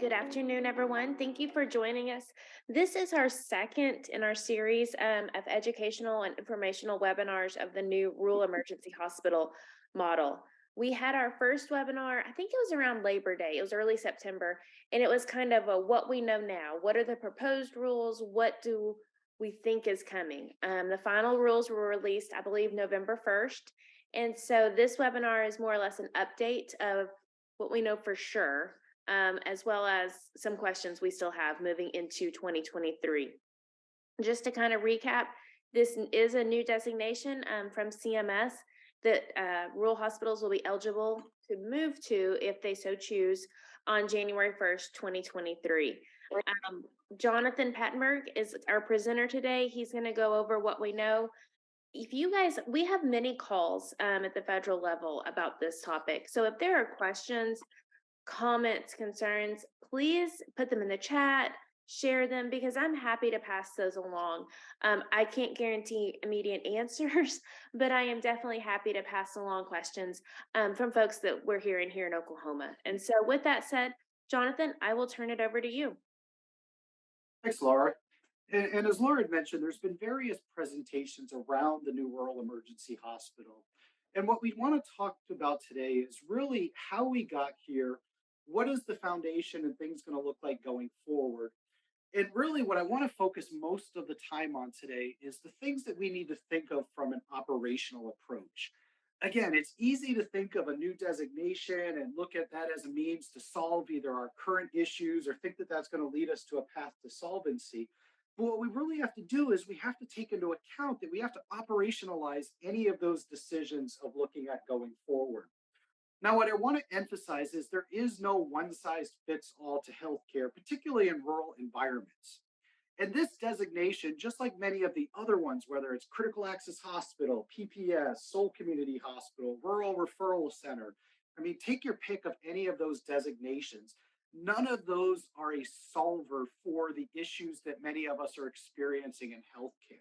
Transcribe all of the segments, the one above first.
Good afternoon, everyone. Thank you for joining us. This is our second in our series of educational and informational webinars of the new rural emergency hospital model. We had our first webinar, I think it was around Labor Day, it was early September, and it was kind of a what we know now. What are the proposed rules? What do we think is coming? The final rules were released, I believe, November 1st. And so this webinar is more or less an update of what we know for sure, as well as some questions we still have moving into 2023. Just to kind of recap, this is a new designation from CMS that rural hospitals will be eligible to move to if they so choose on January 1st, 2023. Jonathan Pattenberg is our presenter today. He's going to go over what we know. If you guys, we have many calls at the federal level about this topic. So if there are questions, comments, concerns, please put them in the chat, share them, because I'm happy to pass those along. I can't guarantee immediate answers, but I am definitely happy to pass along questions from folks that we're hearing here in Oklahoma. And so with that said, Jonathan, I will turn it over to you. Thanks, Laura. And as Laura had mentioned, there's been various presentations around the new rural emergency hospital. And what we want to talk about today is really how we got here. What is the foundation and things going to look like going forward? And really what I want to focus most of the time on today is the things that we need to think of from an operational approach. Again, it's easy to think of a new designation and look at that as a means to solve either our current issues or think that that's going to lead us to a path to solvency. But what we really have to do is we have to take into account that we have to operationalize any of those decisions of looking at going forward. Now, what I want to emphasize is there is no one size fits all to healthcare, particularly in rural environments. And this designation, just like many of the other ones, whether it's critical access hospital, PPS, Soul Community Hospital, rural referral center, I mean, take your pick of any of those designations. None of those are a solver for the issues that many of us are experiencing in healthcare.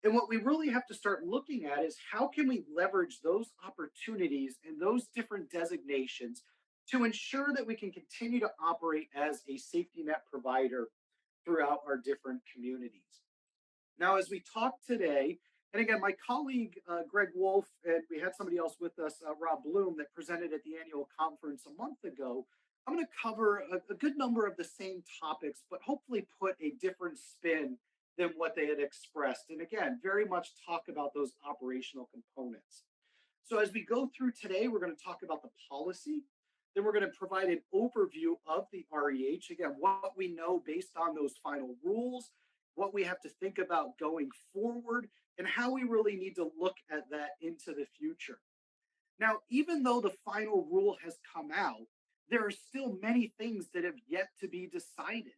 And what we really have to start looking at is how can we leverage those opportunities and those different designations to ensure that we can continue to operate as a safety net provider throughout our different communities. Now, as we talk today, and again, my colleague, Greg Wolf, and we had somebody else with us, Rob Bloom, that presented at the annual conference a month ago. I'm going to cover a good number of the same topics, but hopefully put a different spin than what they had expressed. And again, very much talk about those operational components. So as we go through today, we're going to talk about the policy. Then we're going to provide an overview of the REH. Again, what we know based on those final rules, what we have to think about going forward, and how we really need to look at that into the future. Now, even though the final rule has come out, there are still many things that have yet to be decided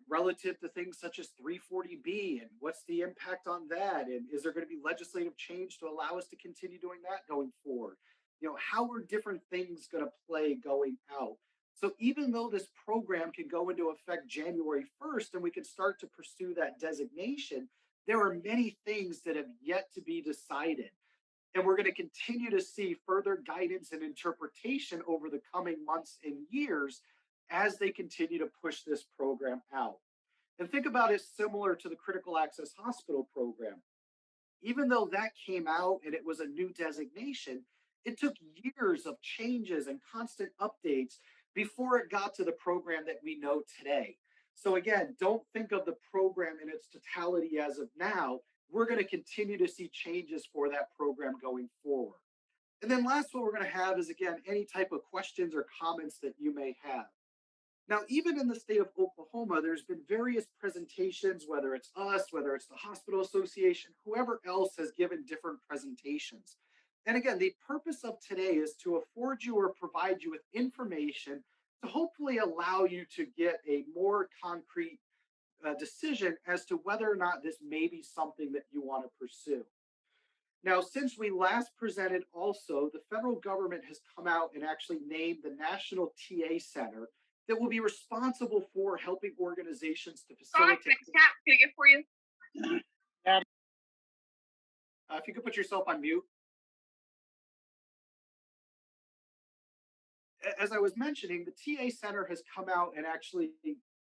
relative to things such as 340B and what's the impact on that? And is there going to be legislative change to allow us to continue doing that going forward? You know, how are different things going to play going out? So even though this program can go into effect January 1st and we can start to pursue that designation, there are many things that have yet to be decided. And we're going to continue to see further guidance and interpretation over the coming months and years as they continue to push this program out. And think about it similar to the critical access hospital program. Even though that came out and it was a new designation, it took years of changes and constant updates before it got to the program that we know today. So again, don't think of the program in its totality as of now. We're going to continue to see changes for that program going forward. And then last, what we're going to have is, again, any type of questions or comments that you may have. Now, even in the state of Oklahoma, there's been various presentations, whether it's us, whether it's the Hospital Association, whoever else has given different presentations. And again, the purpose of today is to afford you or provide you with information to hopefully allow you to get a more concrete decision as to whether or not this may be something that you want to pursue. Now, since we last presented also, the federal government has come out and actually named the National TA Center that will be responsible for helping organizations to facilitate. Can I get for you? If you could put yourself on mute. as I was mentioning, the TA Center has come out and actually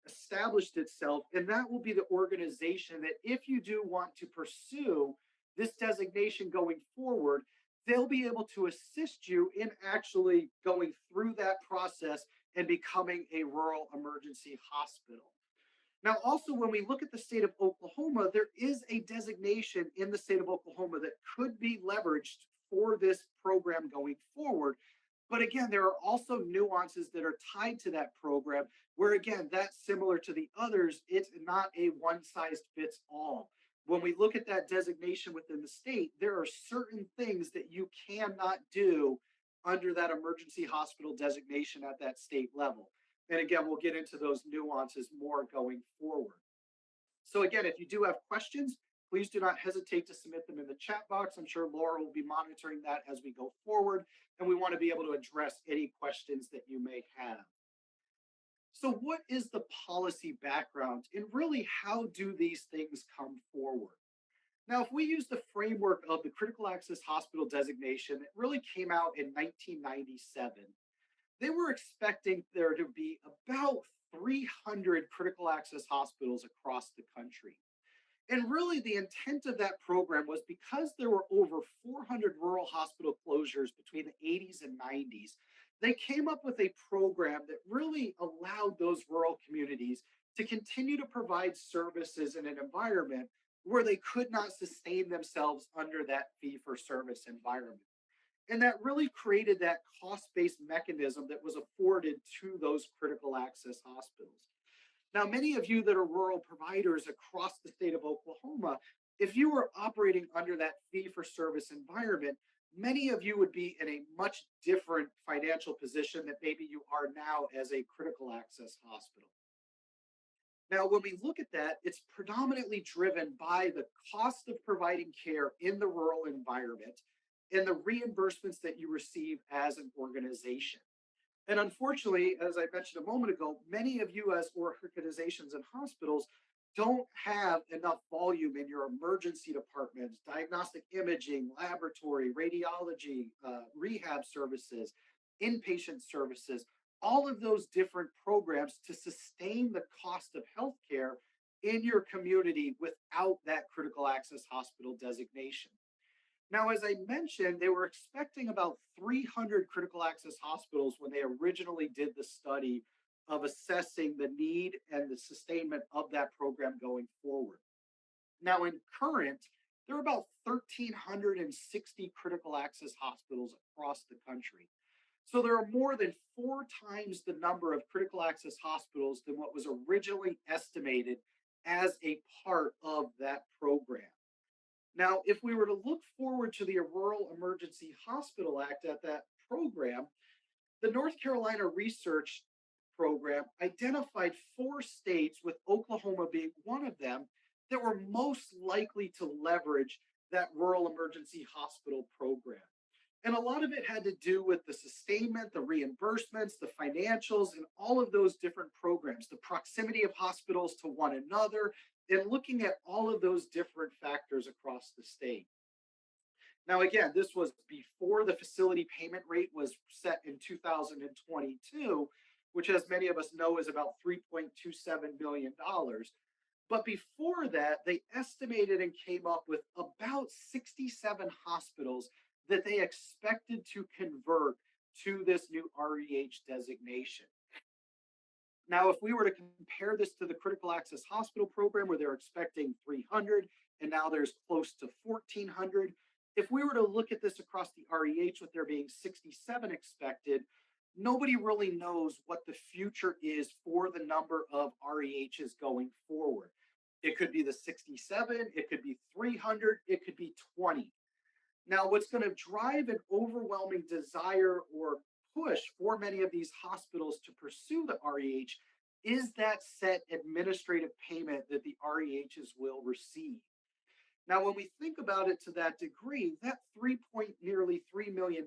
established itself, and that will be the organization that if you do want to pursue this designation going forward, they'll be able to assist you in actually going through that process and becoming a rural emergency hospital. Now, also, when we look at the state of Oklahoma, there is a designation in the state of Oklahoma that could be leveraged for this program going forward. But again, there are also nuances that are tied to that program where, again, that's similar to the others. It's not a one size fits all. When we look at that designation within the state, there are certain things that you cannot do under that emergency hospital designation at that state level. And again, we'll get into those nuances more going forward. So again, if you do have questions, please do not hesitate to submit them in the chat box. I'm sure Laura will be monitoring that as we go forward, and we want to be able to address any questions that you may have. So what is the policy background, and really how do these things come forward? Now, if we use the framework of the critical access hospital designation, it really came out in 1997. They were expecting there to be about 300 critical access hospitals across the country. And really, the intent of that program was because there were over 400 rural hospital closures between the 80s and 90s, they came up with a program that really allowed those rural communities to continue to provide services in an environment where they could not sustain themselves under that fee for service environment. And that really created that cost based mechanism that was afforded to those critical access hospitals. Now, many of you that are rural providers across the state of Oklahoma, if you were operating under that fee for service environment, many of you would be in a much different financial position that maybe you are now as a critical access hospital. Now, when we look at that, it's predominantly driven by the cost of providing care in the rural environment and the reimbursements that you receive as an organization. And unfortunately, as I mentioned a moment ago, many of you as organizations and hospitals don't have enough volume in your emergency departments, diagnostic imaging, laboratory, radiology, rehab services, inpatient services, all of those different programs to sustain the cost of healthcare in your community without that critical access hospital designation. Now, as I mentioned, they were expecting about 300 critical access hospitals when they originally did the study of assessing the need and the sustainment of that program going forward. Now, in current, there are about 1,360 critical access hospitals across the country. So there are more than 4 times the number of critical access hospitals than what was originally estimated as a part of that program. Now, if we were to look forward to the Rural Emergency Hospital Act at that program, the North Carolina Research Program identified 4 states, with Oklahoma being one of them, that were most likely to leverage that Rural Emergency Hospital program. And a lot of it had to do with the sustainment, the reimbursements, the financials, and all of those different programs, the proximity of hospitals to one another, and looking at all of those different factors across the state. Now, again, this was before the facility payment rate was set in 2022, which, as many of us know, is about $3.27 billion. But before that, they estimated and came up with about 67 hospitals that they expected to convert to this new REH designation. Now, if we were to compare this to the critical access hospital program where they're expecting 300 and now there's close to 1,400, if we were to look at this across the REH with there being 67 expected, nobody really knows what the future is for the number of REHs going forward. It could be the 67, it could be 300, it could be 20. Now, what's going to drive an overwhelming desire or push for many of these hospitals to pursue the REH is that set administrative payment that the REHs will receive. Now, when we think about it to that degree, that nearly $3 million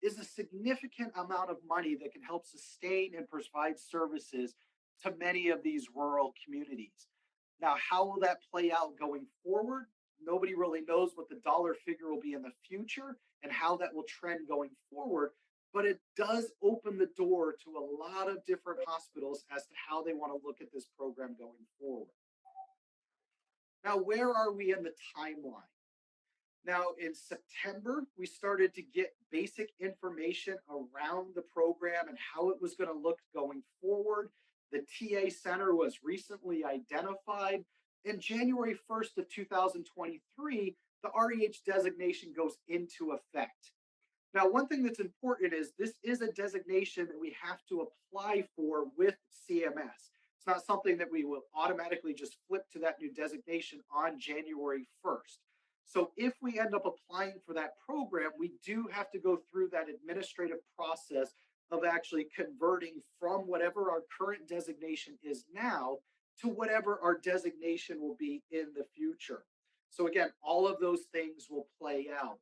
is a significant amount of money that can help sustain and provide services to many of these rural communities. Now, how will that play out going forward? Nobody really knows what the dollar figure will be in the future and how that will trend going forward. but it does open the door to a lot of different hospitals as to how they want to look at this program going forward. Now, where are we in the timeline? Now, in September, we started to get basic information around the program and how it was going to look going forward. The TA center was recently identified. And January 1st of 2023, the REH designation goes into effect. Now, one thing that's important is this is a designation that we have to apply for with CMS. It's not something that we will automatically just flip to that new designation on January 1st. So if we end up applying for that program, we do have to go through that administrative process of actually converting from whatever our current designation is now to whatever our designation will be in the future. So again, all of those things will play out.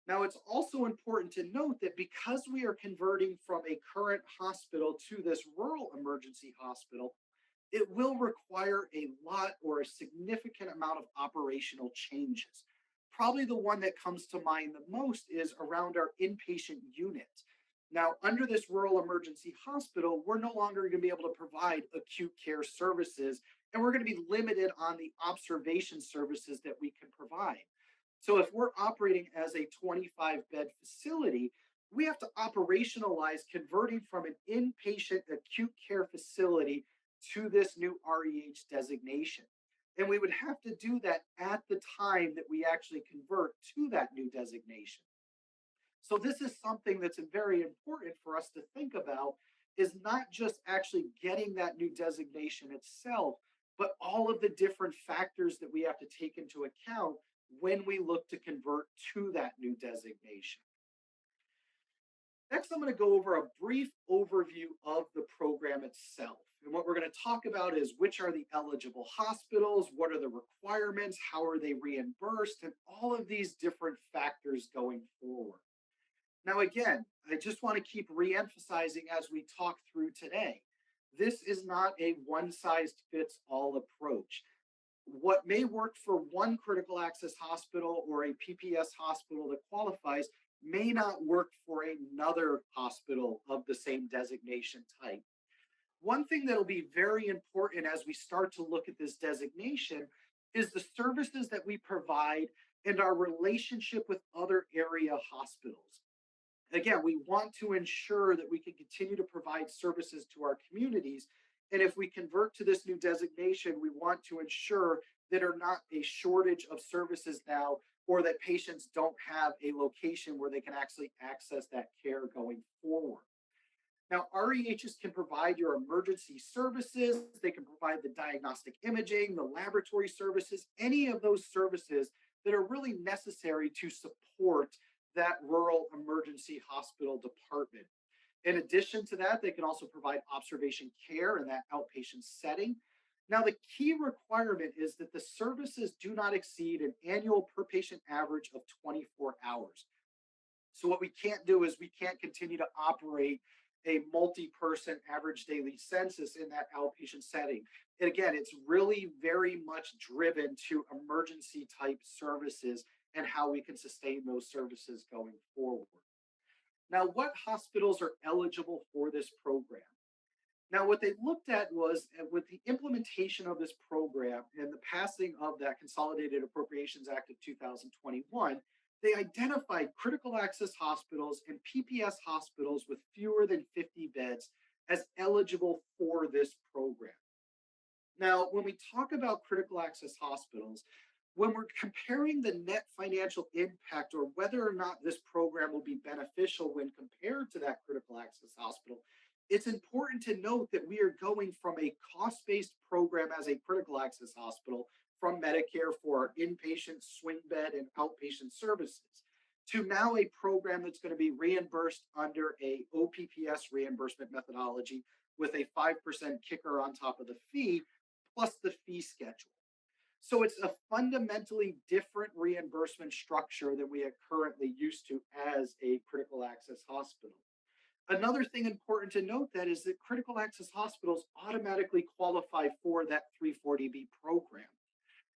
Now, it's also important to note that because we are converting from a current hospital to this rural emergency hospital, it will require a lot or a significant amount of operational changes. Probably the one that comes to mind the most is around our inpatient unit. Now, under this rural emergency hospital, we're no longer going to be able to provide acute care services, and we're going to be limited on the observation services that we can provide. So if we're operating as a 25-bed facility, we have to operationalize converting from an inpatient acute care facility to this new REH designation. And we would have to do that at the time that we actually convert to that new designation. So this is something that's very important for us to think about, is not just actually getting that new designation itself, but all of the different factors that we have to take into account when we look to convert to that new designation. Next, I'm going to go over a brief overview of the program itself. And what we're going to talk about is which are the eligible hospitals, what are the requirements, how are they reimbursed, and all of these different factors going forward. Now, again, I just want to keep re-emphasizing as we talk through today, this is not a one-size-fits-all approach. What may work for one critical access hospital or a PPS hospital that qualifies may not work for another hospital of the same designation type. One thing that'll be very important as we start to look at this designation is the services that we provide and our relationship with other area hospitals. Again, we want to ensure that we can continue to provide services to our communities. And if we convert to this new designation, we want to ensure that are not a shortage of services now, or that patients don't have a location where they can actually access that care going forward. Now, REHs can provide your emergency services, they can provide the diagnostic imaging, the laboratory services, any of those services that are really necessary to support that rural emergency hospital department. In addition to that, they can also provide observation care in that outpatient setting. Now, the key requirement is that the services do not exceed an annual per patient average of 24 hours. So what we can't do is we can't continue to operate a multi-person average daily census in that outpatient setting. And again, it's really very much driven to emergency type services and how we can sustain those services going forward. Now, what hospitals are eligible for this program? Now, what they looked at was with the implementation of this program and the passing of that Consolidated Appropriations Act of 2021, they identified critical access hospitals and PPS hospitals with fewer than 50 beds as eligible for this program. Now, when we talk about critical access hospitals, when we're comparing the net financial impact or whether or not this program will be beneficial when compared to that critical access hospital, it's important to note that we are going from a cost-based program as a critical access hospital from Medicare for our inpatient, swing bed, and outpatient services to now a program that's going to be reimbursed under a OPPS reimbursement methodology with a 5% kicker on top of the fee plus the fee schedule. So it's a fundamentally different reimbursement structure than we are currently used to as a critical access hospital. Another thing important to note that is that critical access hospitals automatically qualify for that 340B program.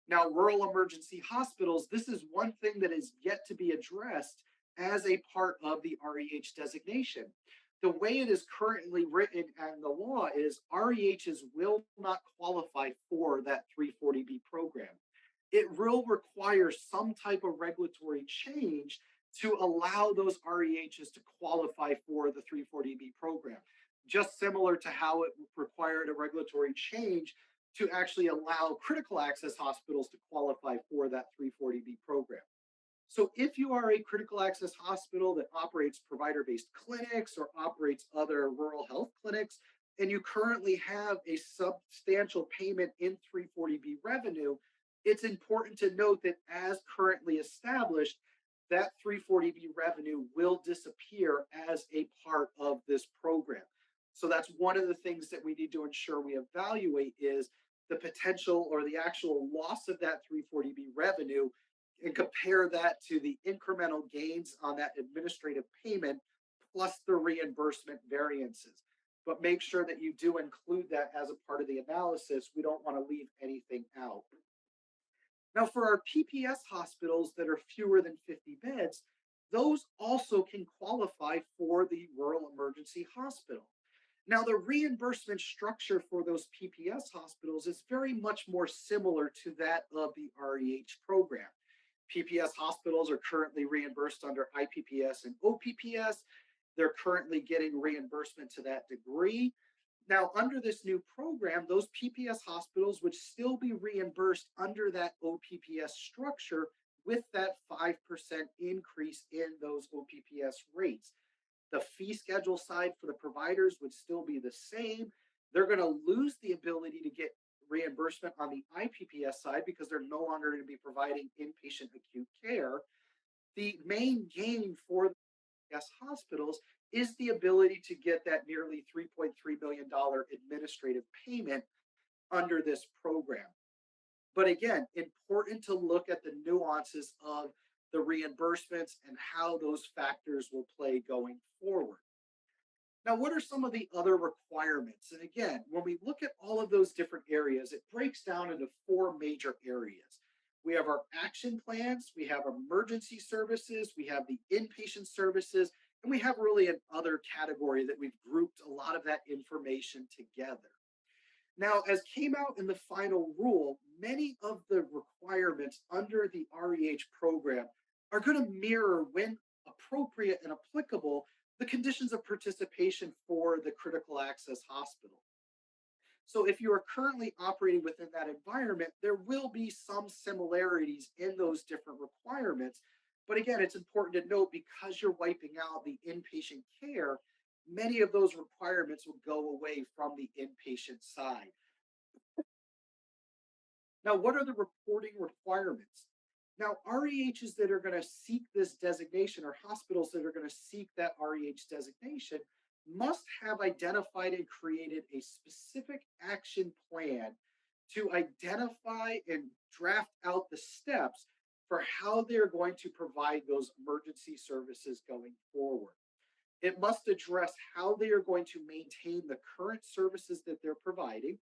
Now, rural emergency hospitals, this is one thing that is yet to be addressed as a part of the REH designation. The way it is currently written and the law is REHs will not qualify for that 340B program. It will require some type of regulatory change to allow those REHs to qualify for the 340B program, just similar to how it required a regulatory change to actually allow critical access hospitals to qualify for that 340B program. So if you are a critical access hospital that operates provider-based clinics or operates other rural health clinics, and you currently have a substantial payment in 340B revenue, it's important to note that as currently established, that 340B revenue will disappear as a part of this program. So that's one of the things that we need to ensure we evaluate is the potential or the actual loss of that 340B revenue and compare that to the incremental gains on that administrative payment plus the reimbursement variances. But make sure that you do include that as a part of the analysis. We don't want to leave anything out. Now, for our PPS hospitals that are fewer than 50 beds, those also can qualify for the rural emergency hospital. Now, the reimbursement structure for those PPS hospitals is very much more similar to that of the REH program. PPS hospitals are currently reimbursed under IPPS and OPPS. They're currently getting reimbursement to that degree. Now, under this new program, those PPS hospitals would still be reimbursed under that OPPS structure with that 5% increase in those OPPS rates. The fee schedule side for the providers would still be the same. They're going to lose the ability to get reimbursement on the IPPS side because they're no longer going to be providing inpatient acute care. The main gain for the PPS hospitals is the ability to get that nearly $3.3 million administrative payment under this program. But again, important to look at the nuances of the reimbursements and how those factors will play going forward. Now, what are some of the other requirements? And again, when we look at all of those different areas, it breaks down into four major areas. We have our action plans, we have emergency services, we have the inpatient services, and we have really another category that we've grouped a lot of that information together. Now, as came out in the final rule, many of the requirements under the REH program are going to mirror, when appropriate and applicable, the conditions of participation for the critical access hospital. So if you are currently operating within that environment, there will be some similarities in those different requirements. But again, it's important to note because you're wiping out the inpatient care, many of those requirements will go away from the inpatient side. Now, what are the reporting requirements? Now, REHs that are going to seek this designation or hospitals that are going to seek that REH designation must have identified and created a specific action plan to identify and draft out the steps for how they're going to provide those emergency services going forward. It must address how they are going to maintain the current services that they're providing,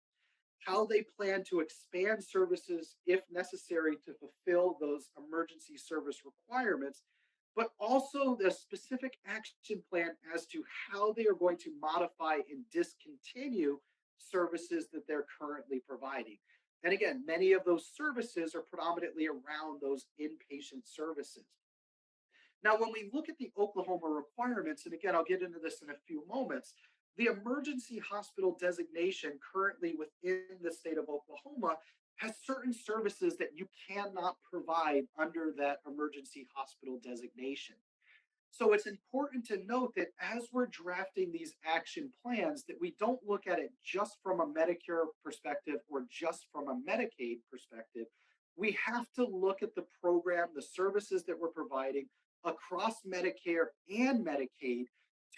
how they plan to expand services if necessary to fulfill those emergency service requirements, but also the specific action plan as to how they are going to modify and discontinue services that they're currently providing. And again, many of those services are predominantly around those inpatient services. Now, when we look at the Oklahoma requirements, and again, I'll get into this in a few moments, the emergency hospital designation currently within the state of Oklahoma has certain services that you cannot provide under that emergency hospital designation. So it's important to note that as we're drafting these action plans, that we don't look at it just from a Medicare perspective or just from a Medicaid perspective. We have to look at the program, the services that we're providing across Medicare and Medicaid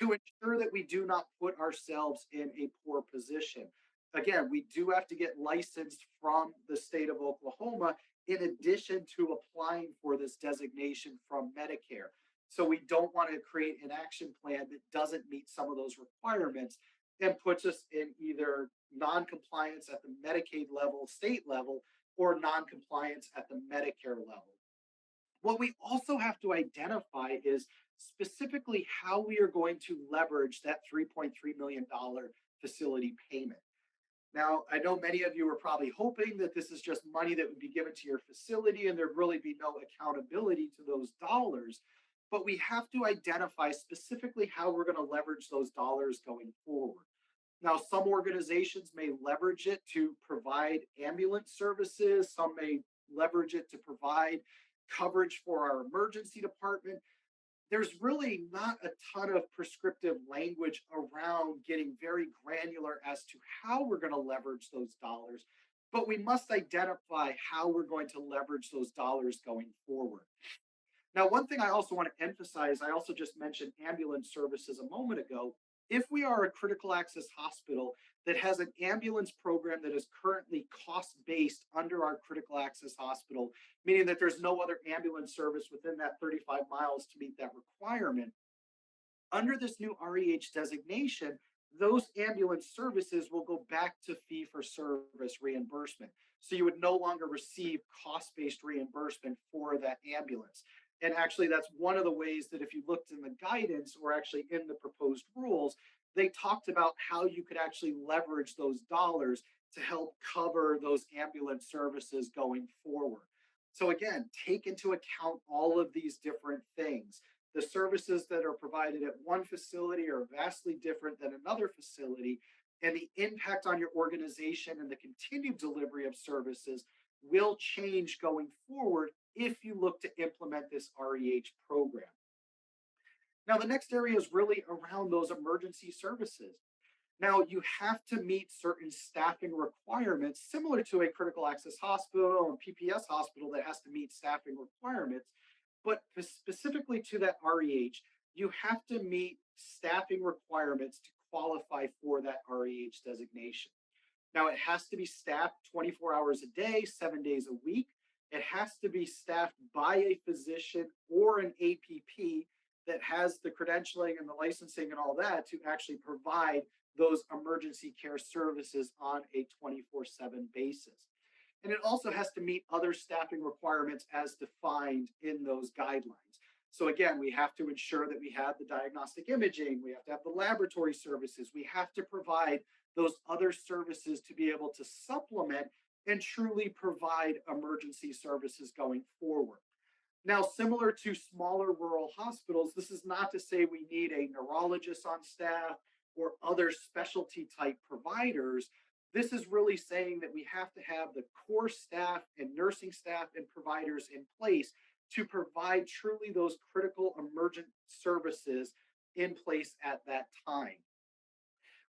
to ensure that we do not put ourselves in a poor position. Again, we do have to get licensed from the state of Oklahoma in addition to applying for this designation from Medicare. So we don't want to create an action plan that doesn't meet some of those requirements and puts us in either non-compliance at the Medicaid level, state level, or non-compliance at the Medicare level. What we also have to identify is specifically how we are going to leverage that $3.3 million facility payment. Now, I know many of you are probably hoping that this is just money that would be given to your facility and there'd really be no accountability to those dollars. But we have to identify specifically how we're going to leverage those dollars going forward. Now, some organizations may leverage it to provide ambulance services, some may leverage it to provide coverage for our emergency department. There's really not a ton of prescriptive language around getting very granular as to how we're going to leverage those dollars, but we must identify how we're going to leverage those dollars going forward. Now, one thing I also want to emphasize, I also just mentioned ambulance services a moment ago. If we are a critical access hospital that has an ambulance program that is currently cost based under our critical access hospital, meaning that there's no other ambulance service within that 35 miles to meet that requirement, under this new REH designation, those ambulance services will go back to fee for service reimbursement. So you would no longer receive cost based reimbursement for that ambulance. And actually, that's one of the ways that if you looked in the guidance or actually in the proposed rules, they talked about how you could actually leverage those dollars to help cover those ambulance services going forward. So, again, take into account all of these different things. The services that are provided at one facility are vastly different than another facility, and the impact on your organization and the continued delivery of services will change going forward if you look to implement this REH program. Now, the next area is really around those emergency services. Now, you have to meet certain staffing requirements similar to a critical access hospital or PPS hospital that has to meet staffing requirements. But specifically to that REH, you have to meet staffing requirements to qualify for that REH designation. Now, it has to be staffed 24 hours a day, 7 days a week. It has to be staffed by a physician or an APP that has the credentialing and the licensing and all that to actually provide those emergency care services on a 24/7 basis. And it also has to meet other staffing requirements as defined in those guidelines. So again, we have to ensure that we have the diagnostic imaging, we have to have the laboratory services, we have to provide those other services to be able to supplement and truly provide emergency services going forward. Now, similar to smaller rural hospitals, this is not to say we need a neurologist on staff or other specialty type providers. This is really saying that we have to have the core staff and nursing staff and providers in place to provide truly those critical emergent services in place at that time.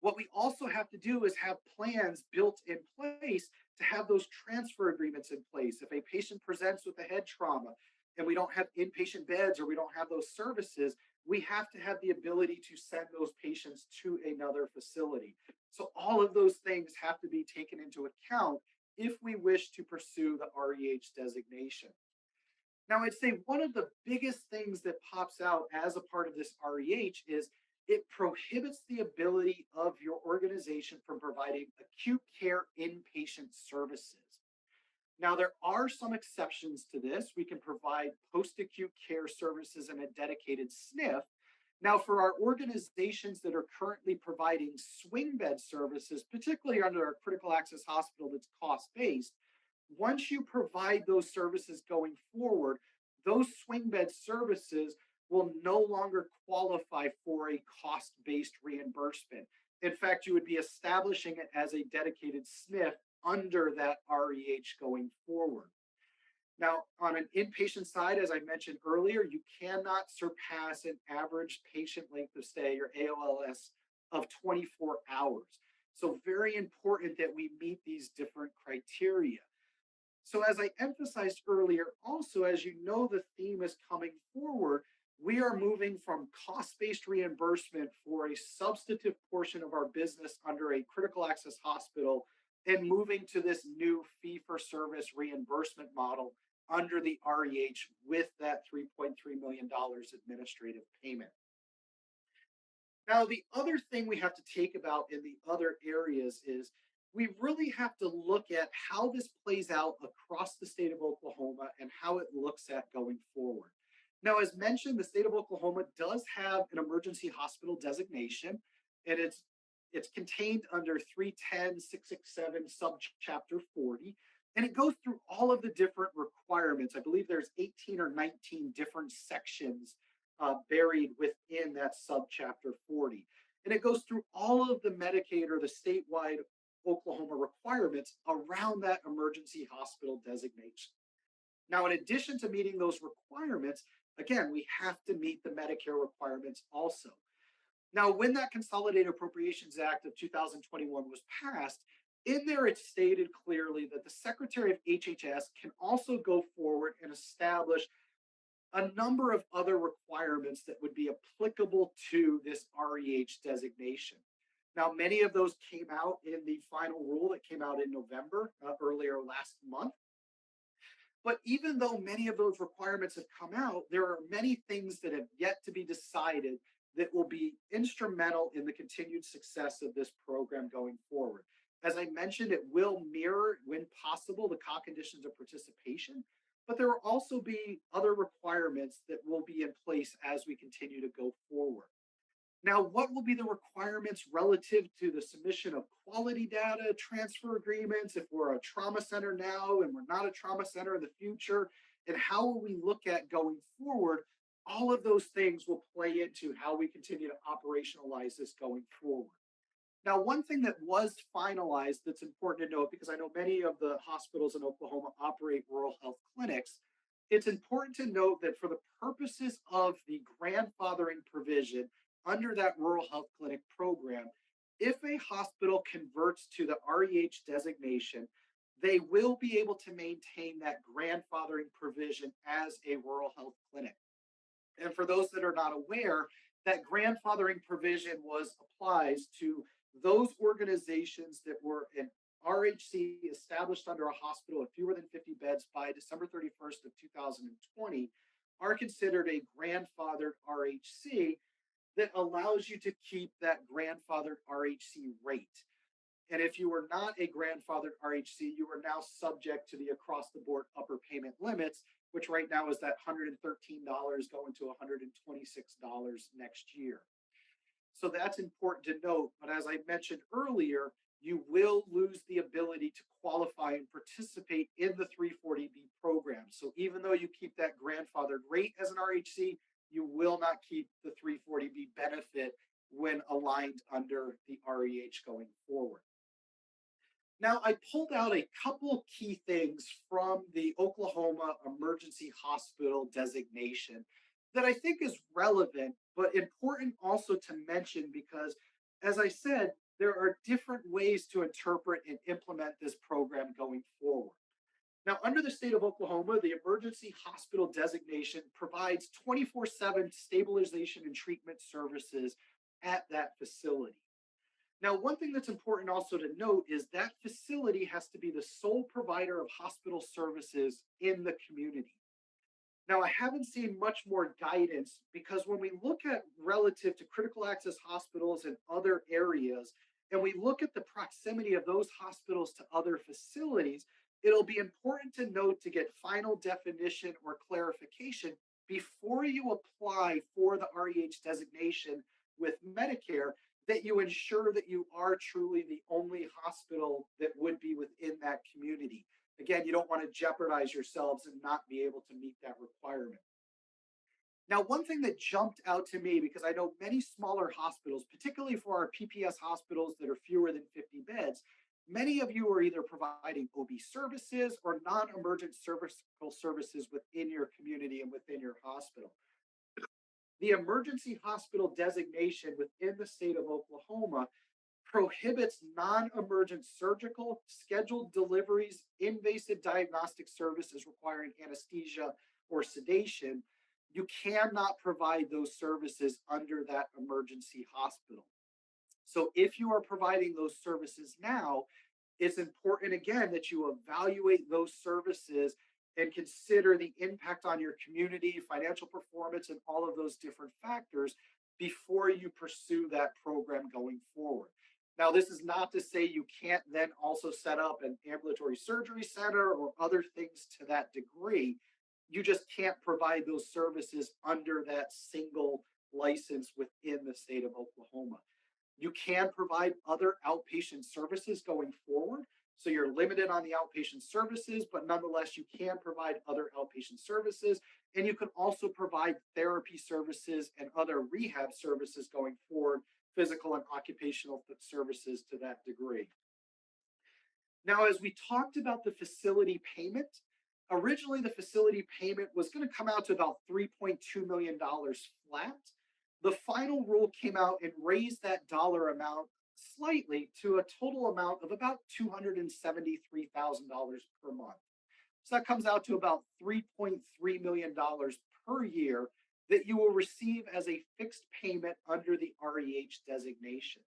What we also have to do is have plans built in place to have those transfer agreements in place. If a patient presents with a head trauma and we don't have inpatient beds or we don't have those services, we have to have the ability to send those patients to another facility. So all of those things have to be taken into account if we wish to pursue the REH designation. Now, I'd say one of the biggest things that pops out as a part of this REH is it prohibits the ability of your organization from providing acute care inpatient services. Now, there are some exceptions to this. We can provide post acute care services in a dedicated SNF. Now, for our organizations that are currently providing swing bed services, particularly under a critical access hospital that's cost based, once you provide those services going forward, those swing bed services will no longer qualify for a cost based reimbursement. In fact, you would be establishing it as a dedicated SNF under that REH going forward. Now, on an inpatient side, as I mentioned earlier, you cannot surpass an average patient length of stay or AOLS of 24 hours. So, very important that we meet these different criteria. So, as I emphasized earlier, also, as you know, the theme is coming forward. We are moving from cost based reimbursement for a substantive portion of our business under a critical access hospital and moving to this new fee for service reimbursement model under the REH with that $3.3 million administrative payment. Now, the other thing we have to take about in the other areas is we really have to look at how this plays out across the state of Oklahoma and how it looks at going forward. Now, as mentioned, the state of Oklahoma does have an emergency hospital designation, and it's contained under 310.667 subchapter 40, and it goes through all of the different requirements. I believe there's 18 or 19 different sections buried within that subchapter 40. And it goes through all of the Medicaid or the statewide Oklahoma requirements around that emergency hospital designation. Now, in addition to meeting those requirements, again, we have to meet the Medicare requirements also. Now, when that Consolidated Appropriations Act of 2021 was passed, in there it stated clearly that the Secretary of HHS can also go forward and establish a number of other requirements that would be applicable to this REH designation. Now, many of those came out in the final rule that came out in November, earlier last month. But even though many of those requirements have come out, there are many things that have yet to be decided that will be instrumental in the continued success of this program going forward. As I mentioned, it will mirror, when possible, the CAH conditions of participation, but there will also be other requirements that will be in place as we continue to go forward. Now, what will be the requirements relative to the submission of quality data, transfer agreements, if we're a trauma center now and we're not a trauma center in the future, and how will we look at going forward? All of those things will play into how we continue to operationalize this going forward. Now, one thing that was finalized that's important to note, because I know many of the hospitals in Oklahoma operate rural health clinics, it's important to note that for the purposes of the grandfathering provision under that rural health clinic program, if a hospital converts to the REH designation, they will be able to maintain that grandfathering provision as a rural health clinic. And for those that are not aware, that grandfathering provision applies to those organizations that were in RHC established under a hospital of fewer than 50 beds by December 31st of 2020 are considered a grandfathered RHC that allows you to keep that grandfathered RHC rate. And if you are not a grandfathered RHC, you are now subject to the across the board upper payment limits, which right now is that $113 going to $126 next year. So that's important to note. But as I mentioned earlier, you will lose the ability to qualify and participate in the 340B program. So even though you keep that grandfathered rate as an RHC, you will not keep the 340B benefit when aligned under the REH going forward. Now, I pulled out a couple key things from the Oklahoma Emergency Hospital designation that I think is relevant, but important also to mention because, as I said, there are different ways to interpret and implement this program going forward. Now, under the state of Oklahoma, the emergency hospital designation provides 24/7 stabilization and treatment services at that facility. Now, one thing that's important also to note is that facility has to be the sole provider of hospital services in the community. Now, I haven't seen much more guidance because when we look at relative to critical access hospitals in other areas, and we look at the proximity of those hospitals to other facilities, it'll be important to note to get final definition or clarification before you apply for the REH designation with Medicare that you ensure that you are truly the only hospital that would be within that community. Again, you don't want to jeopardize yourselves and not be able to meet that requirement. Now, one thing that jumped out to me, because I know many smaller hospitals, particularly for our PPS hospitals that are fewer than 50 beds, many of you are either providing OB services or non-emergent surgical services within your community and within your hospital. The emergency hospital designation within the state of Oklahoma prohibits non-emergent surgical, scheduled deliveries, invasive diagnostic services requiring anesthesia or sedation. You cannot provide those services under that emergency hospital. So if you are providing those services now, it's important again that you evaluate those services and consider the impact on your community, financial performance, and all of those different factors before you pursue that program going forward. Now, this is not to say you can't then also set up an ambulatory surgery center or other things to that degree, You just can't provide those services under that single license within the state of Oklahoma. You can provide other outpatient services going forward. So you're limited on the outpatient services, but nonetheless, you can provide other outpatient services. And you can also provide therapy services and other rehab services going forward, physical and occupational services to that degree. Now, as we talked about the facility payment, originally the facility payment was going to come out to about $3.2 million flat. The final rule came out and raised that dollar amount slightly to a total amount of about $273,000 per month. So that comes out to about $3.3 million per year that you will receive as a fixed payment under the REH designation.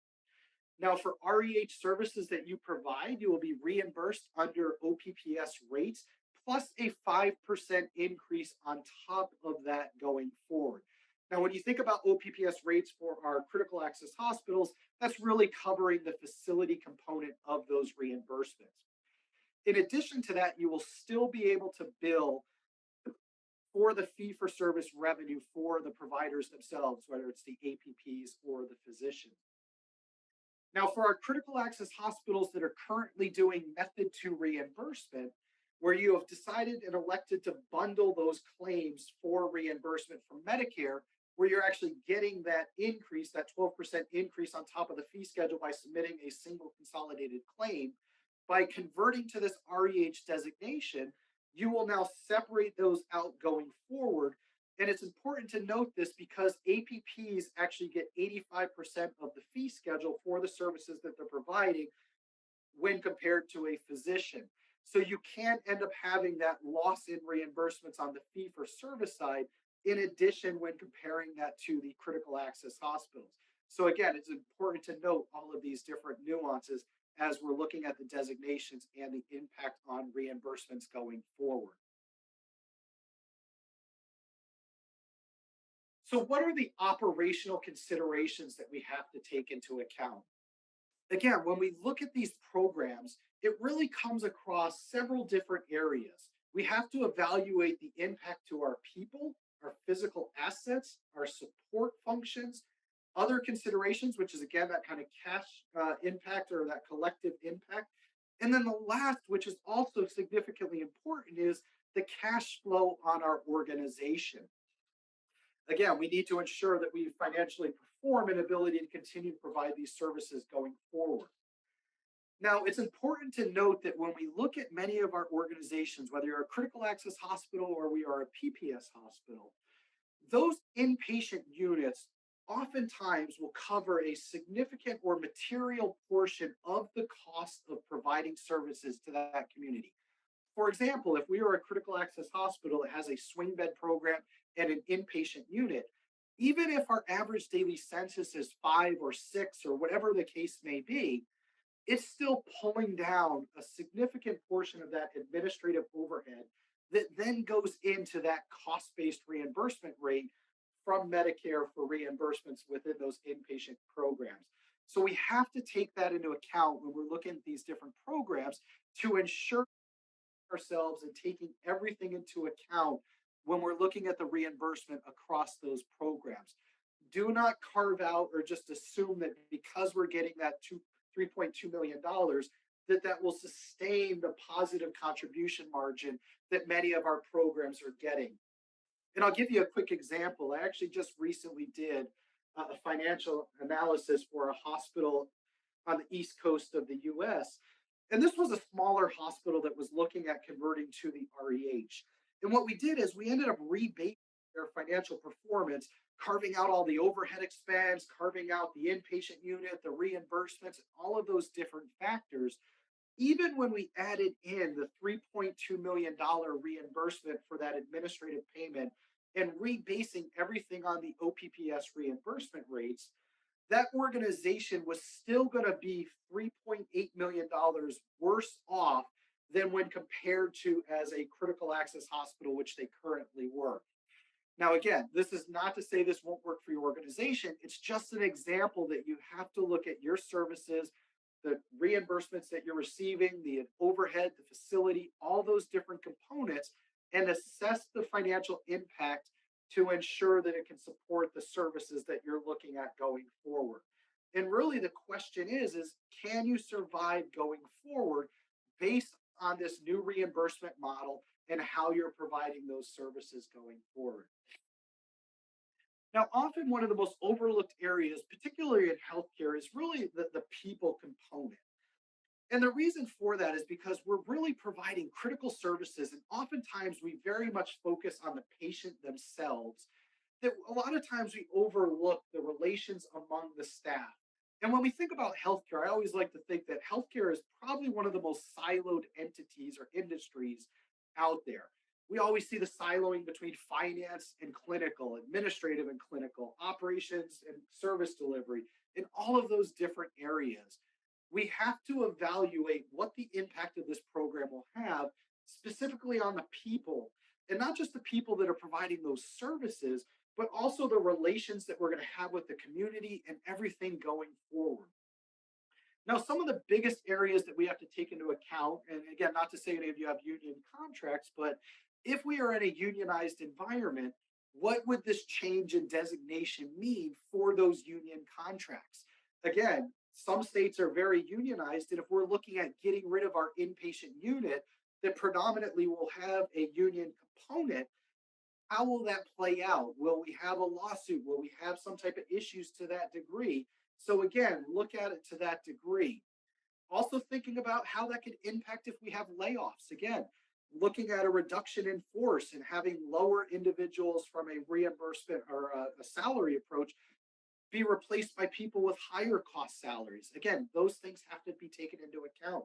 Now, for REH services that you provide, you will be reimbursed under OPPS rates plus a 5% increase on top of that going forward. Now, when you think about OPPS rates for our critical access hospitals, that's really covering the facility component of those reimbursements. In addition to that, you will still be able to bill for the fee for service revenue for the providers themselves, whether it's the APPs or the physicians. Now, for our critical access hospitals that are currently doing method 2 reimbursement, where you have decided and elected to bundle those claims for reimbursement from Medicare, where you're actually getting that increase, that 12% increase on top of the fee schedule by submitting a single consolidated claim, by converting to this REH designation, you will now separate those out going forward. And it's important to note this because APPs actually get 85% of the fee schedule for the services that they're providing when compared to a physician. So you can end up having that loss in reimbursements on the fee for service side, in addition, when comparing that to the critical access hospitals. So again, it's important to note all of these different nuances as we're looking at the designations and the impact on reimbursements going forward. So, what are the operational considerations that we have to take into account? Again, when we look at these programs, it really comes across several different areas. We have to evaluate the impact to our people, our physical assets, our support functions, other considerations, which is again that kind of cash impact or that collective impact. And then the last, which is also significantly important, is the cash flow on our organization. Again, we need to ensure that we financially perform an ability to continue to provide these services going forward. Now, it's important to note that when we look at many of our organizations, whether you're a critical access hospital or we are a PPS hospital, those inpatient units oftentimes will cover a significant or material portion of the cost of providing services to that community. For example, if we are a critical access hospital that has a swing bed program and an inpatient unit, even if our average daily census is 5 or 6 or whatever the case may be, it's still pulling down a significant portion of that administrative overhead that then goes into that cost-based reimbursement rate from Medicare for reimbursements within those inpatient programs. So we have to take that into account when we're looking at these different programs to ensure ourselves and taking everything into account when we're looking at the reimbursement across those programs. Do not carve out or just assume that because we're getting that $3.2 million, that will sustain the positive contribution margin that many of our programs are getting. And I'll give you a quick example. I actually just recently did a financial analysis for a hospital on the East Coast of the US. And this was a smaller hospital that was looking at converting to the REH. And what we did is we ended up rebasing their financial performance, carving out all the overhead expense, carving out the inpatient unit, the reimbursements, all of those different factors. Even when we added in the $3.2 million reimbursement for that administrative payment and rebasing everything on the OPPS reimbursement rates, that organization was still going to be $3.8 million worse off than when compared to as a critical access hospital, which they currently were. Now, again, this is not to say this won't work for your organization. It's just an example that you have to look at your services, the reimbursements that you're receiving, the overhead, the facility, all those different components, and assess the financial impact to ensure that it can support the services that you're looking at going forward. And really the question is can you survive going forward based on this new reimbursement model and how you're providing those services going forward? Now, often one of the most overlooked areas, particularly in healthcare, is really the people component. And the reason for that is because we're really providing critical services, and oftentimes we very much focus on the patient themselves. That a lot of times we overlook the relations among the staff. And when we think about healthcare, I always like to think that healthcare is probably one of the most siloed entities or industries out there. We always see the siloing between finance and clinical, administrative and clinical, operations and service delivery, in all of those different areas. We have to evaluate what the impact of this program will have specifically on the people, and not just the people that are providing those services, but also the relations that we're going to have with the community and everything going forward. Now, some of the biggest areas that we have to take into account, and again, not to say any of you have union contracts, but if we are in a unionized environment, what would this change in designation mean for those union contracts? Again, some states are very unionized, and if we're looking at getting rid of our inpatient unit that predominantly will have a union component, how will that play out? Will we have a lawsuit? Will we have some type of issues to that degree? So again, look at it to that degree. Also thinking about how that could impact if we have layoffs. Again, looking at a reduction in force and having lower individuals from a reimbursement or a salary approach be replaced by people with higher cost salaries. Again, those things have to be taken into account.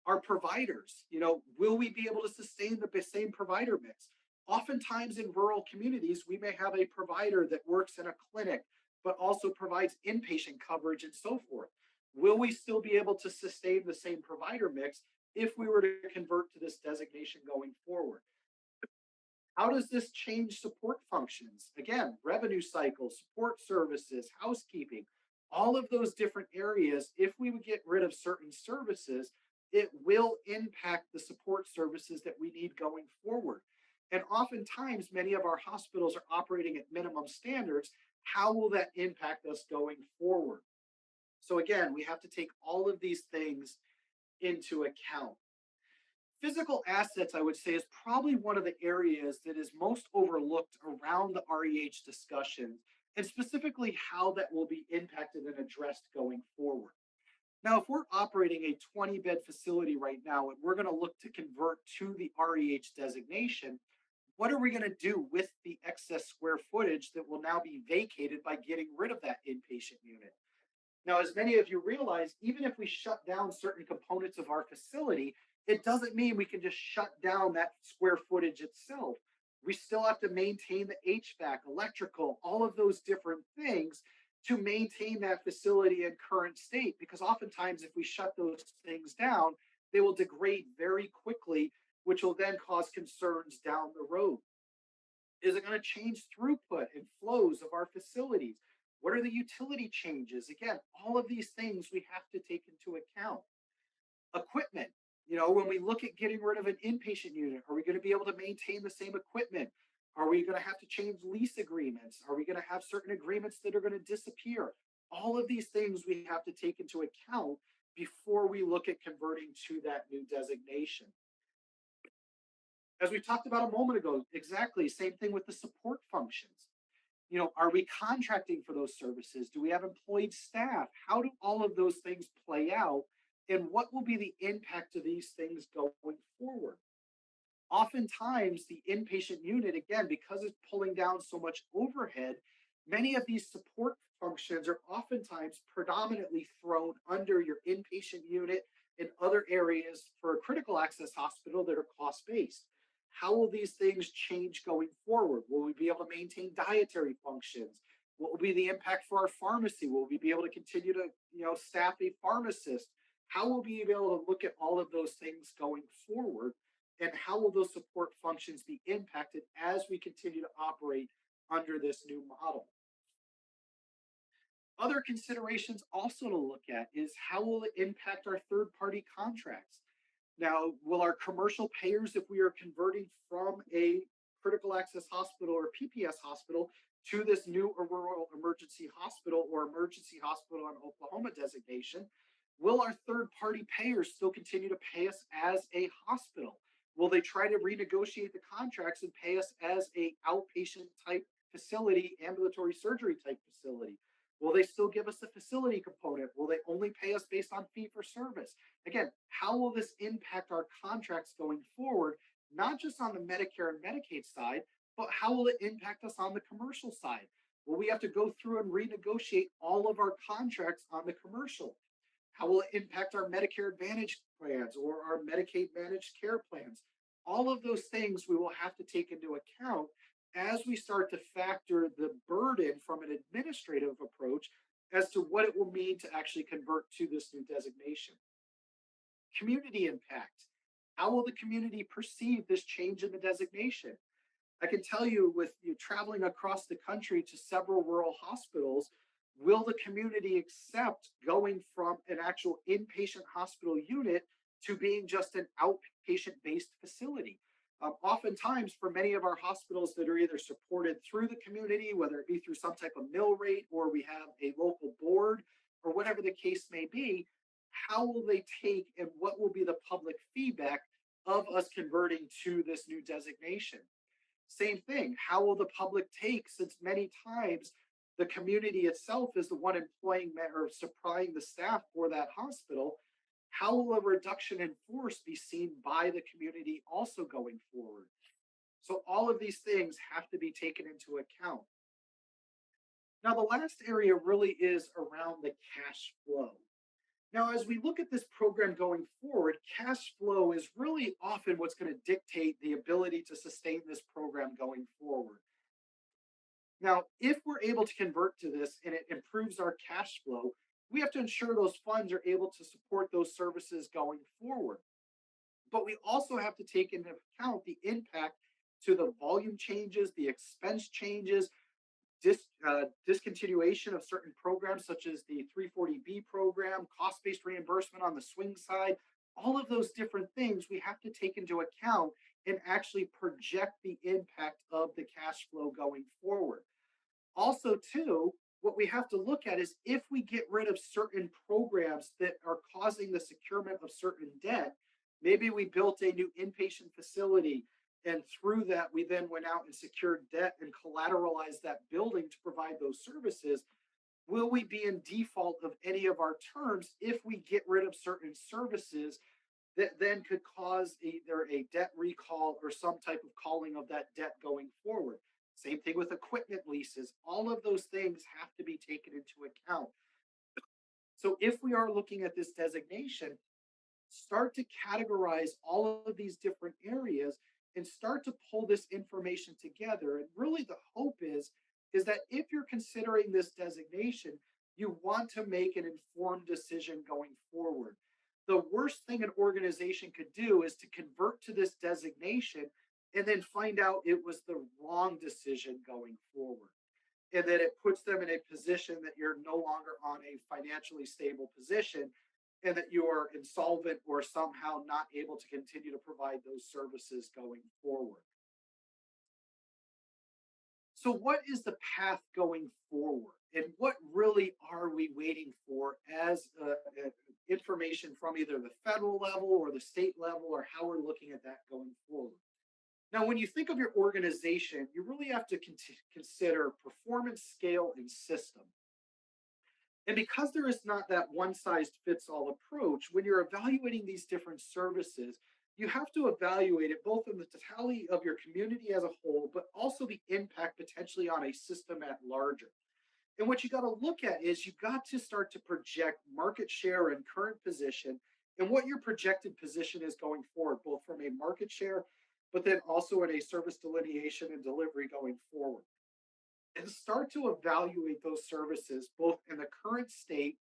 Our providers, will we be able to sustain the same provider mix? Oftentimes in rural communities, we may have a provider that works in a clinic, but also provides inpatient coverage and so forth. Will we still be able to sustain the same provider mix if we were to convert to this designation going forward? How does this change support functions? Again, revenue cycle, support services, housekeeping, all of those different areas. If we would get rid of certain services, it will impact the support services that we need going forward. And oftentimes, many of our hospitals are operating at minimum standards. How will that impact us going forward? So, again, we have to take all of these things into account. Physical assets, I would say, is probably one of the areas that is most overlooked around the REH discussion, and specifically how that will be impacted and addressed going forward. Now, if we're operating a 20-bed facility right now and we're going to look to convert to the REH designation, what are we going to do with the excess square footage that will now be vacated by getting rid of that inpatient unit? Now, as many of you realize, even if we shut down certain components of our facility, it doesn't mean we can just shut down that square footage itself. We still have to maintain the HVAC, electrical, all of those different things to maintain that facility in current state. Because oftentimes, if we shut those things down, they will degrade very quickly, which will then cause concerns down the road. Is it going to change throughput and flows of our facilities? What are the utility changes? Again, all of these things we have to take into account. Equipment, when we look at getting rid of an inpatient unit, are we going to be able to maintain the same equipment? Are we going to have to change lease agreements? Are we going to have certain agreements that are going to disappear? All of these things we have to take into account before we look at converting to that new designation. As we talked about a moment ago, exactly, same thing with the support functions. Are we contracting for those services? Do we have employed staff? How do all of those things play out? And what will be the impact of these things going forward? Oftentimes, the inpatient unit, again, because it's pulling down so much overhead, many of these support functions are oftentimes predominantly thrown under your inpatient unit and other areas for a critical access hospital that are cost based. How will these things change going forward? Will we be able to maintain dietary functions? What will be the impact for our pharmacy? Will we be able to continue to, staff a pharmacist? How will we be able to look at all of those things going forward? And how will those support functions be impacted as we continue to operate under this new model? Other considerations also to look at is how will it impact our third party contracts? Now, will our commercial payers, if we are converting from a critical access hospital or PPS hospital to this new rural emergency hospital or emergency hospital in Oklahoma designation, will our third party payers still continue to pay us as a hospital? Will they try to renegotiate the contracts and pay us as a outpatient type facility, ambulatory surgery type facility? Will they still give us the facility component? Will they only pay us based on fee for service? Again, how will this impact our contracts going forward, not just on the Medicare and Medicaid side, but how will it impact us on the commercial side? Will we have to go through and renegotiate all of our contracts on the commercial? How will it impact our Medicare Advantage plans or our Medicaid managed care plans? All of those things we will have to take into account as we start to factor the burden from an administrative approach as to what it will mean to actually convert to this new designation. Community impact. How will the community perceive this change in the designation? I can tell you, with you traveling across the country to several rural hospitals, will the community accept going from an actual inpatient hospital unit to being just an outpatient based facility? Oftentimes, for many of our hospitals that are either supported through the community, whether it be through some type of mill rate or we have a local board or whatever the case may be, how will they take and what will be the public feedback of us converting to this new designation? Same thing. How will the public take, since many times the community itself is the one employing or supplying the staff for that hospital? How will a reduction in force be seen by the community also going forward? So, all of these things have to be taken into account. Now, the last area really is around the cash flow. Now, as we look at this program going forward, cash flow is really often what's going to dictate the ability to sustain this program going forward. Now, if we're able to convert to this and it improves our cash flow, we have to ensure those funds are able to support those services going forward. But we also have to take into account the impact to the volume changes, the expense changes, discontinuation of certain programs such as the 340B program, cost-based reimbursement on the swing side, all of those different things we have to take into account and actually project the impact of the cash flow going forward. Also, too, what we have to look at is if we get rid of certain programs that are causing the securement of certain debt, maybe we built a new inpatient facility and through that, we then went out and secured debt and collateralized that building to provide those services. Will we be in default of any of our terms if we get rid of certain services that then could cause either a debt recall or some type of calling of that debt going forward? Same thing with equipment leases. All of those things have to be taken into account. So if we are looking at this designation, start to categorize all of these different areas and start to pull this information together. And really the hope is that if you're considering this designation, you want to make an informed decision going forward. The worst thing an organization could do is to convert to this designation and then find out it was the wrong decision going forward. And that it puts them in a position that you're no longer on a financially stable position and that you are insolvent or somehow not able to continue to provide those services going forward. So, what is the path going forward? And what really are we waiting for as information from either the federal level or the state level, or how we're looking at that going forward? Now, when you think of your organization, you really have to consider performance, scale, and system. And because there is not that one size fits all approach, when you're evaluating these different services, you have to evaluate it both in the totality of your community as a whole, but also the impact potentially on a system at larger. And what you got to look at is you got to start to project market share and current position and what your projected position is going forward, both from a market share, but then also in a service delineation and delivery going forward. And start to evaluate those services both in the current state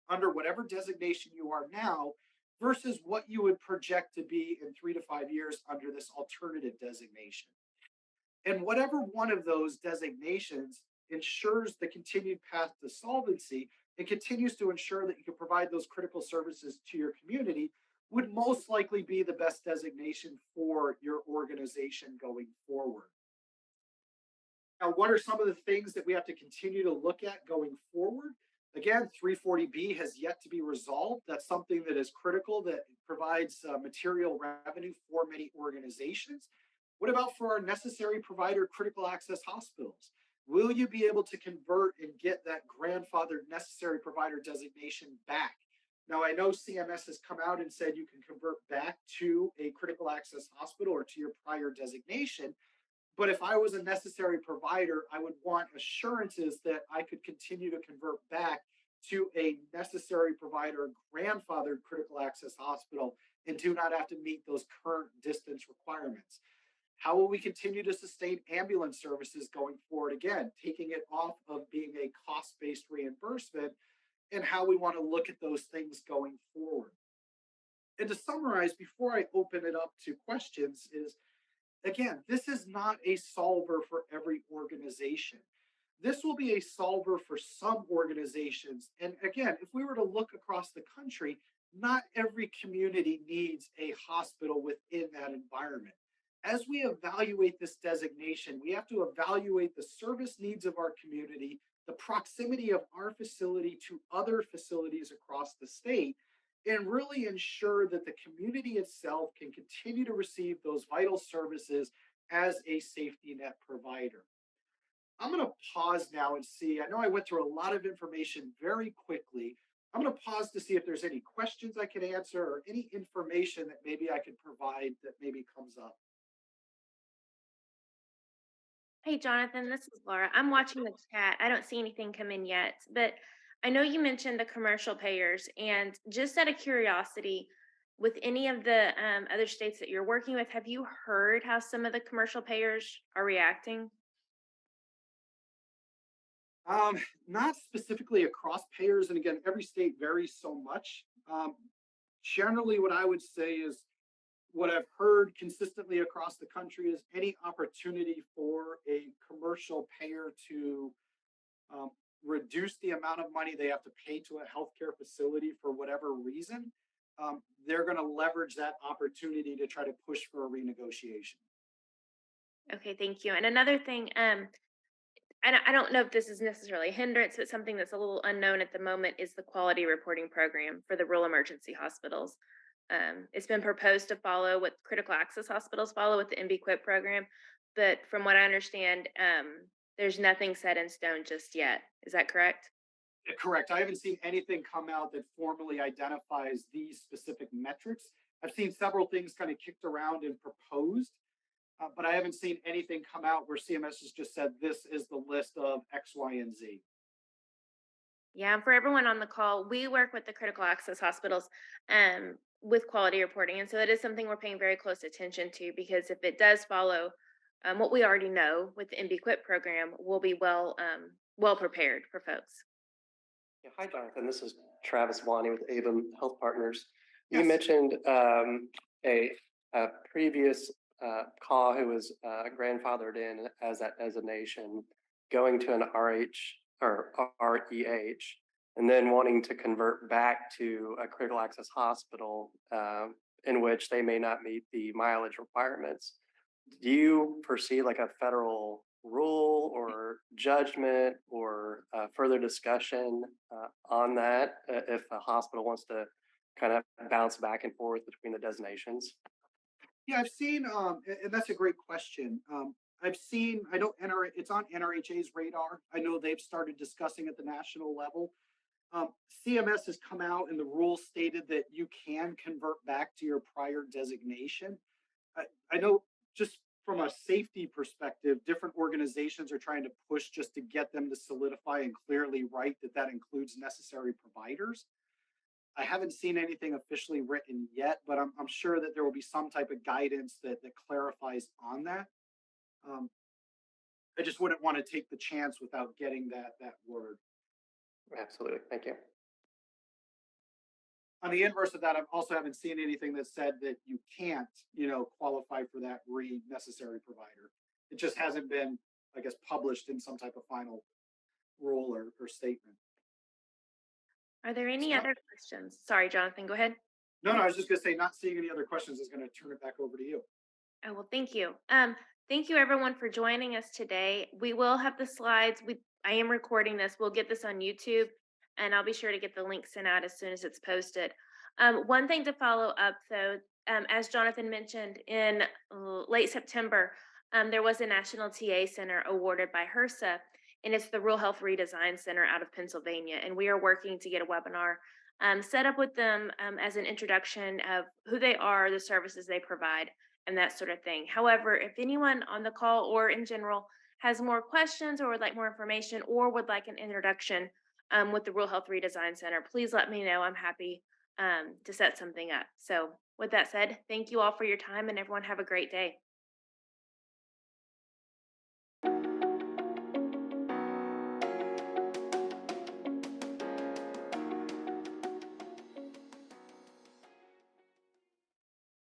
under whatever designation you are now versus what you would project to be in 3 to 5 years under this alternative designation. And whatever one of those designations ensures the continued path to solvency and continues to ensure that you can provide those critical services to your community, would most likely be the best designation for your organization going forward. Now, what are some of the things that we have to continue to look at going forward? Again, 340B has yet to be resolved. That's something that is critical, that provides material revenue for many organizations. What about for our necessary provider critical access hospitals? Will you be able to convert and get that grandfathered necessary provider designation back? Now, I know CMS has come out and said you can convert back to a critical access hospital or to your prior designation. But if I was a necessary provider, I would want assurances that I could continue to convert back to a necessary provider grandfathered critical access hospital and do not have to meet those current distance requirements. How will we continue to sustain ambulance services going forward? Again, taking it off of being a cost based reimbursement, and how we want to look at those things going forward. And to summarize, before I open it up to questions, is again, this is not a solver for every organization. This will be a solver for some organizations. And again, if we were to look across the country, not every community needs a hospital within that environment. As we evaluate this designation, we have to evaluate the service needs of our community, the proximity of our facility to other facilities across the state, and really ensure that the community itself can continue to receive those vital services as a safety net provider. I'm going to pause now and see. I know I went through a lot of information very quickly. I'm going to pause to see if there's any questions I can answer or any information that maybe I could provide that maybe comes up. Hey, Jonathan, this is Laura. I'm watching the chat. I don't see anything come in yet, but I know you mentioned the commercial payers, and just out of curiosity, with any of the other states that you're working with, have you heard how some of the commercial payers are reacting? Um, Not specifically across payers, and again, every state varies so much. Generally, what I would say is what I've heard consistently across the country is any opportunity for a commercial payer to um, reduce the amount of money they have to pay to a healthcare facility for whatever reason, they're going to leverage that opportunity to try to push for a renegotiation. Okay, thank you. And another thing, I don't know if this is necessarily a hindrance, but something that's a little unknown at the moment is the quality reporting program for the rural emergency hospitals. It's been proposed to follow what critical access hospitals follow with the MB-QUIP program, but from what I understand, there's nothing set in stone just yet. Is that correct? Correct. I haven't seen anything come out that formally identifies these specific metrics. I've seen several things kind of kicked around and proposed, but I haven't seen anything come out where CMS has just said this is the list of X, Y, and Z. Yeah, and for everyone on the call, we work with the critical access hospitals with quality reporting. And so it is something we're paying very close attention to because if it does follow what we already know with the MB-QUIP program, we'll be well prepared for folks. Yeah, hi, Jonathan. This is Travis Wani with Avon Health Partners. You Yes. mentioned a previous CAH who was grandfathered in as that designation, going to an RH or REH, and then wanting to convert back to a critical access hospital in which they may not meet the mileage requirements. Do you foresee like a federal rule or judgment or further discussion on that if a hospital wants to kind of bounce back and forth between the designations? Yeah, I've seen, and that's a great question. I've seen, I know it's on NRHA's radar. I know they've started discussing at the national level. CMS has come out and the rule stated that you can convert back to your prior designation. I know just from a safety perspective, different organizations are trying to push just to get them to solidify and clearly write that that includes necessary providers. I haven't seen anything officially written yet, but I'm sure that there will be some type of guidance that clarifies on that. Um, I just wouldn't want to take the chance without getting that word. Absolutely. Thank you. On the inverse of that, I also haven't seen anything that said that you can't, qualify for that necessary provider. It just hasn't been, I guess, published in some type of final rule or statement. Are there So any other questions? Sorry, Jonathan, go ahead. No, I was just gonna say, not seeing any other questions is gonna turn it back over to you. Oh, well, thank you. Thank you everyone for joining us today. We will have the slides. I am recording this. We'll get this on YouTube and I'll be sure to get the link sent out as soon as it's posted. One thing to follow up though, as Jonathan mentioned in late September, there was a National TA Center awarded by HRSA, and it's the Rural Health Redesign Center out of Pennsylvania. And we are working to get a webinar set up with them as an introduction of who they are, the services they provide, and that sort of thing. However, if anyone on the call or in general has more questions or would like more information or would like an introduction with the Rural Health Redesign Center, please let me know. I'm happy to set something up. So with that said, thank you all for your time and everyone have a great day.